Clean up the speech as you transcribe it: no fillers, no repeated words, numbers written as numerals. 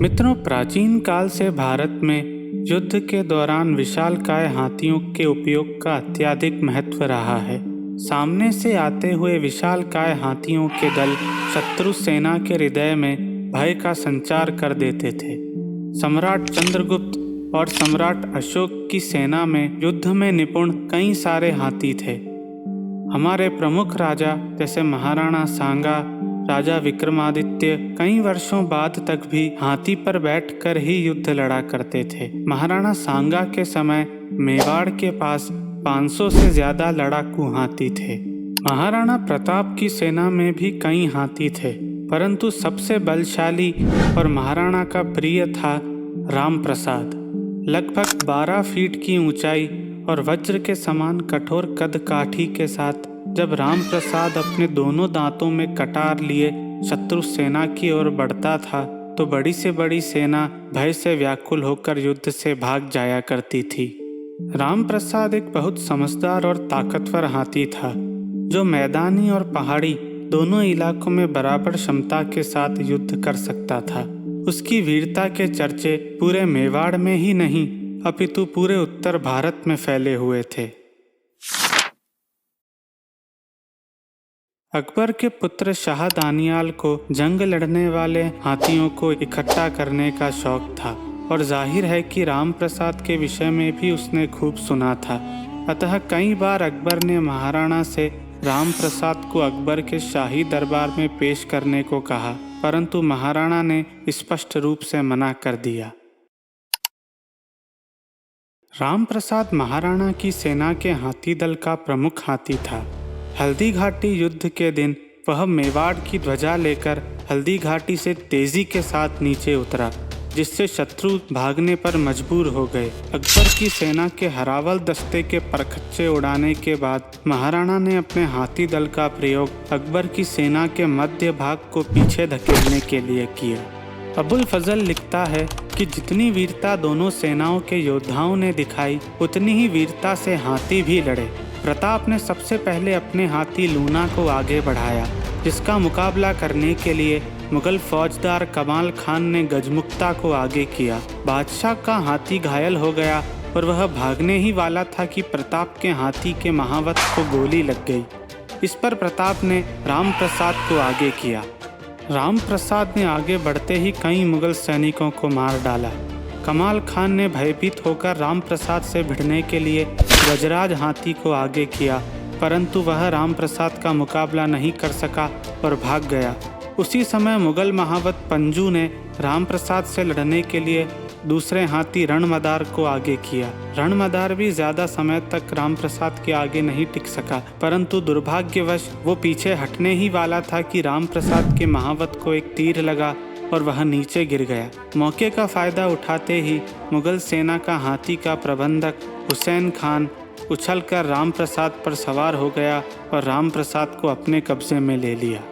मित्रों, प्राचीन काल से भारत में युद्ध के दौरान विशालकाय हाथियों के उपयोग का अत्यधिक महत्व रहा है। सामने से आते हुए विशालकाय हाथियों के दल शत्रु सेना के हृदय में भय का संचार कर देते थे। सम्राट चंद्रगुप्त और सम्राट अशोक की सेना में युद्ध में निपुण कई सारे हाथी थे। हमारे प्रमुख राजा जैसे महाराणा सांगा, राजा विक्रमादित्य कई वर्षों बाद तक भी हाथी पर बैठकर ही युद्ध लड़ा करते थे। महाराणा सांगा के समय मेवाड़ के पास 500 से ज्यादा लड़ाकू हाथी थे। महाराणा प्रताप की सेना में भी कई हाथी थे, परंतु सबसे बलशाली और महाराणा का प्रिय था राम प्रसाद। लगभग 12 फीट की ऊंचाई और वज्र के समान कठोर कद काठी के साथ जब राम प्रसाद अपने दोनों दांतों में कटार लिए शत्रु सेना की ओर बढ़ता था तो बड़ी से बड़ी सेना भय से व्याकुल होकर युद्ध से भाग जाया करती थी। राम प्रसाद एक बहुत समझदार और ताकतवर हाथी था जो मैदानी और पहाड़ी दोनों इलाकों में बराबर क्षमता के साथ युद्ध कर सकता था। उसकी वीरता के चर्चे पूरे मेवाड़ में ही नहीं अपितु पूरे उत्तर भारत में फैले हुए थे। अकबर के पुत्र शाह दानियाल को जंग लड़ने वाले हाथियों को इकट्ठा करने का शौक था और जाहिर है कि राम प्रसाद के विषय में भी उसने खूब सुना था। अतः कई बार अकबर ने महाराणा से राम प्रसाद को अकबर के शाही दरबार में पेश करने को कहा, परंतु महाराणा ने स्पष्ट रूप से मना कर दिया। राम प्रसाद महाराणा की सेना के हाथी दल का प्रमुख हाथी था। हल्दी घाटी युद्ध के दिन वह मेवाड़ की ध्वजा लेकर हल्दी घाटी से तेजी के साथ नीचे उतरा, जिससे शत्रु भागने पर मजबूर हो गए। अकबर की सेना के हरावल दस्ते के परखच्चे उड़ाने के बाद महाराणा ने अपने हाथी दल का प्रयोग अकबर की सेना के मध्य भाग को पीछे धकेलने के लिए किया। अबुल फजल लिखता है कि जितनी वीरता दोनों सेनाओं के योद्धाओं ने दिखाई उतनी ही वीरता से हाथी भी लड़े। प्रताप ने सबसे पहले अपने हाथी लूना को आगे बढ़ाया, जिसका मुकाबला करने के लिए मुगल फौजदार कमाल खान ने गजमुक्ता को आगे किया। बादशाह का हाथी घायल हो गया और वह भागने ही वाला था कि प्रताप के हाथी के महावत को गोली लग गई। इस पर प्रताप ने राम प्रसाद को आगे किया। राम प्रसाद ने आगे बढ़ते ही कई मुगल सैनिकों को मार डाला। कमाल खान ने भयभीत होकर राम प्रसाद से भिड़ने के लिए गजराज हाथी को आगे किया, परंतु वह राम प्रसाद का मुकाबला नहीं कर सका और भाग गया। उसी समय मुगल महावत पंजू ने राम प्रसाद से लड़ने के लिए दूसरे हाथी रणमदार को आगे किया। रणमदार भी ज्यादा समय तक राम प्रसाद के आगे नहीं टिक सका, परंतु दुर्भाग्यवश वो पीछे हटने ही वाला था कि राम प्रसाद के महावत को एक तीर लगा और वह नीचे गिर गया। मौके का फायदा उठाते ही मुगल सेना का हाथी का प्रबंधक हुसैन खान उछलकर राम प्रसाद पर सवार हो गया और राम प्रसाद को अपने कब्जे में ले लिया।